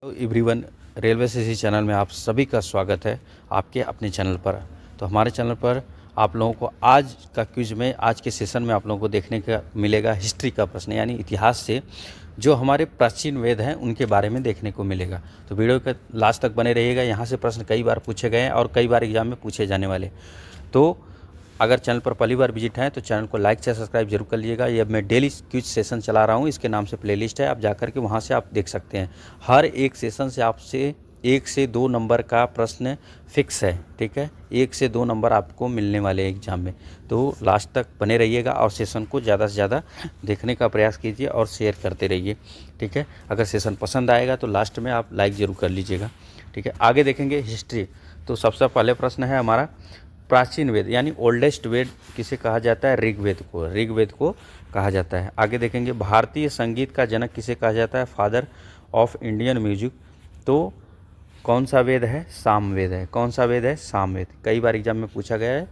तो everyone, railway से channel में आप सभी का स्वागत है आपके अपने चैनल पर। तो हमारे चैनल पर आप लोगों को आज का क्विज में, आज के सेशन में आप लोगों को देखने का मिलेगा हिस्ट्री का प्रश्न, यानी इतिहास से जो हमारे प्राचीन वेद हैं उनके बारे में देखने को मिलेगा। तो वीडियो के लास्ट तक बने रहिएगा। यहाँ से प्रश्न कई बार पूछे गए हैं और कई बार एग्जाम में पूछे जाने वाले। तो अगर चैनल पर पहली बार विजिट हैं तो चैनल को लाइक से सब्सक्राइब जरूर कर लीजिएगा। ये मैं डेली क्विज सेशन चला रहा हूँ, इसके नाम से प्लेलिस्ट है, आप जाकर के वहाँ से आप देख सकते हैं। हर एक सेशन से आपसे 1 से 2 नंबर का प्रश्न फिक्स है, ठीक है। 1 से 2 नंबर आपको मिलने वाले एग्जाम में। तो लास्ट तक बने रहिएगा और सेशन को ज़्यादा से ज़्यादा देखने का प्रयास कीजिए और शेयर करते रहिए, ठीक है। अगर सेशन पसंद आएगा तो लास्ट में आप लाइक ज़रूर कर लीजिएगा, ठीक है। आगे देखेंगे हिस्ट्री। तो सबसे पहले प्रश्न है हमारा, प्राचीन वेद यानी ओल्डेस्ट वेद किसे कहा जाता है? ऋग्वेद को। ऋग्वेद को कहा जाता है। आगे देखेंगे, भारतीय संगीत का जनक किसे कहा जाता है? Father of Indian music. तो कौन सा वेद है? सामवेद है। कौन सा वेद है? सामवेद। कई बार एग्जाम में पूछा गया है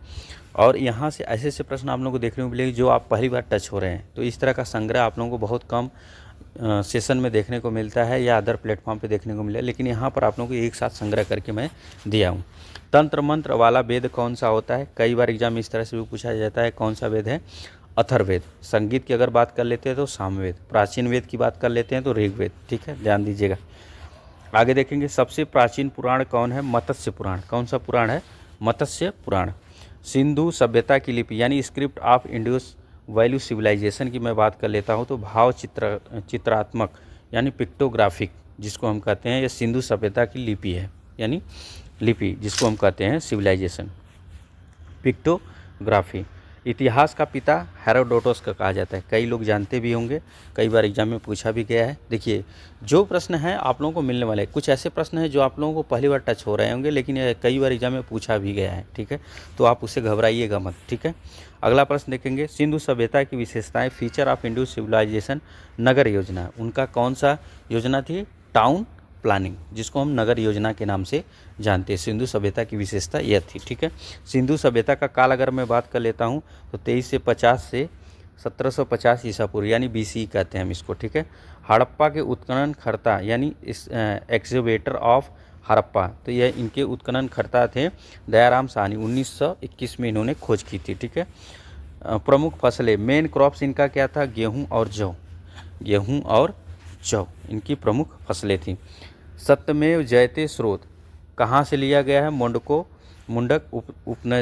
और यहाँ से ऐसे ऐसे प्रश्न आप लोगों को देखने को मिलेंगे जो आप पहली बार टच हो रहे हैं। तो इस तरह का संग्रह आप लोगों को बहुत कम सेशन में देखने को मिलता है या अदर प्लेटफॉर्म पे देखने को मिला, लेकिन यहाँ पर आप लोगों को एक साथ संग्रह करके मैं दिया हूँ। तंत्र मंत्र वाला वेद कौन सा होता है? कई बार एग्जाम में इस तरह से भी पूछा जाता है। कौन सा वेद है? अथर्ववेद। संगीत की अगर बात कर लेते हैं तो सामवेद। प्राचीन वेद की बात कर लेते हैं तो ऋग्वेद, ठीक है, ध्यान दीजिएगा। आगे देखेंगे, सबसे प्राचीन पुराण कौन है? मत्स्य पुराण। कौन सा पुराण है? मत्स्य पुराण। सिंधु सभ्यता की लिपि यानी script of Indus valley civilization की मैं बात कर लेता हूँ तो भाव चित्रात्मक यानी पिक्टोग्राफिक जिसको हम कहते हैं, ये सिंधु सभ्यता की लिपि है, यानी लिपि जिसको हम कहते हैं सिविलाइजेशन, पिक्टोग्राफी। इतिहास का पिता हेरोडोटस का कहा जाता है। कई लोग जानते भी होंगे, कई बार एग्जाम में पूछा भी गया है। देखिए, जो प्रश्न है आप लोगों को मिलने वाले हैं, कुछ ऐसे प्रश्न हैं जो आप लोगों को पहली बार टच हो रहे होंगे, लेकिन ये कई बार एग्जाम में पूछा भी गया है, ठीक है। तो आप उससे घबराइएगा मत, ठीक है। अगला प्रश्न देखेंगे, सिंधु सभ्यता की विशेषताएं, फीचर ऑफ इंडस सिविलाइजेशन, नगर योजना। उनका कौन सा योजना थी? टाउन प्लानिंग, जिसको हम नगर योजना के नाम से जानते हैं। सिंधु सभ्यता की विशेषता यह थी, ठीक है। सिंधु सभ्यता का काल अगर मैं बात कर लेता हूँ तो 23 से 50 से 1750 ईसा पूर्व यानी BC कहते हैं हम इसको, ठीक है। हड़प्पा के उत्खनन खर्ता यानी इस एक्सकेवेटर ऑफ हड़प्पा, तो यह इनके उत्खनन खर्ता थे दयाराम साहनी। 1921 में इन्होंने खोज की थी, ठीक है। प्रमुख फसलें, मेन क्रॉप्स इनका क्या था? गेहूँ और जौ। गेहूँ और जौ इनकी प्रमुख फसलें थीं। सत्यमेव जयते स्रोत कहाँ से लिया गया है? मुंडक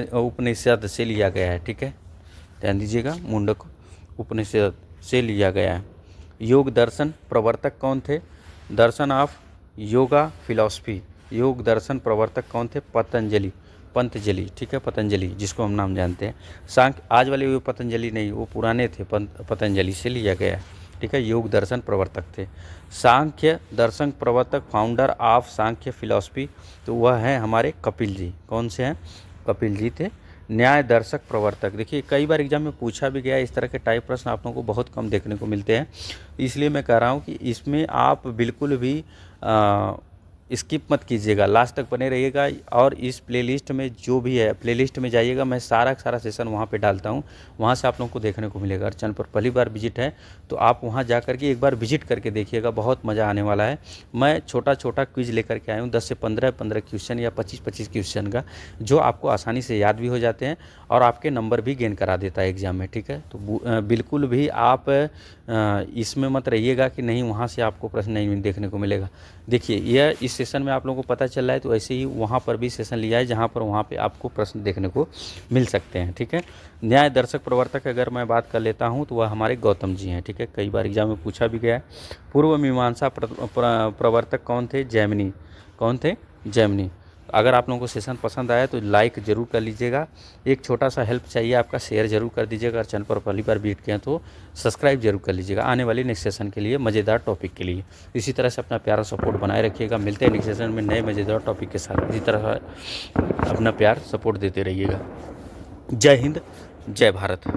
उपनिषद से लिया गया है, ठीक है, ध्यान दीजिएगा, मुंडक उपनिषद से लिया गया है। योग दर्शन प्रवर्तक कौन थे? दर्शन ऑफ योगा फिलॉसफी, योग दर्शन प्रवर्तक कौन थे? पंतजलि, ठीक है, पतंजलि जिसको हम नाम जानते हैं। सांख्य, आज वाले वो पतंजलि नहीं, वो पुराने थे, पतंजलि से लिया गया है, ठीक है। योग दर्शन प्रवर्तक थे। सांख्य दर्शन प्रवर्तक, फाउंडर ऑफ सांख्य फिलॉसफी, तो वह है हमारे कपिल जी। कौन से हैं? कपिल जी थे। न्याय दर्शक प्रवर्तक, देखिए कई बार एग्जाम में पूछा भी गया, इस तरह के टाइप प्रश्न आप लोगों को बहुत कम देखने को मिलते हैं, इसलिए मैं कह रहा हूँ कि इसमें आप बिल्कुल भी स्किप मत कीजिएगा, लास्ट तक बने रहिएगा। और इस प्लेलिस्ट में जो भी है, प्लेलिस्ट में जाइएगा, मैं सारा सेशन वहाँ पे डालता हूँ, वहाँ से आप लोगों को देखने को मिलेगा। और चैनल पर पहली बार विजिट है तो आप वहाँ जा करके एक बार विजिट करके देखिएगा, बहुत मज़ा आने वाला है। मैं छोटा छोटा क्विज लेकर के आया हूँ, 10 से 15 क्वेश्चन या 25 क्वेश्चन का, जो आपको आसानी से याद भी हो जाते हैं और आपके नंबर भी गेन करा देता है एग्जाम में, ठीक है। तो बिल्कुल भी आप इसमें मत रहिएगा कि नहीं वहाँ से आपको प्रश्न नहीं देखने को मिलेगा। देखिए, यह इस सेशन में आप लोगों को पता चल रहा है, तो ऐसे ही वहाँ पर भी सेशन लिया है जहाँ पर वहाँ पे आपको प्रश्न देखने को मिल सकते हैं, ठीक है। न्याय दर्शक प्रवर्तक अगर मैं बात कर लेता हूँ तो वह हमारे गौतम जी हैं, ठीक है, कई बार एग्जाम में पूछा भी गया है। पूर्व मीमांसा प्रवर्तक कौन थे? जैमिनी। कौन थे? जैमिनी। अगर आप लोगों को सेशन पसंद आया तो लाइक ज़रूर कर लीजिएगा। एक छोटा सा हेल्प चाहिए आपका, शेयर ज़रूर कर दीजिएगा। और चैनल पर पहली बार विजिट किए तो सब्सक्राइब जरूर कर लीजिएगा आने वाली नेक्स्ट सेशन के लिए, मज़ेदार टॉपिक के लिए। इसी तरह से अपना प्यारा सपोर्ट बनाए रखिएगा। मिलते हैं नेक्स्ट सेशन में नए मज़ेदार टॉपिक के साथ। इसी तरह अपना प्यार सपोर्ट देते रहिएगा। जय हिंद, जय भारत।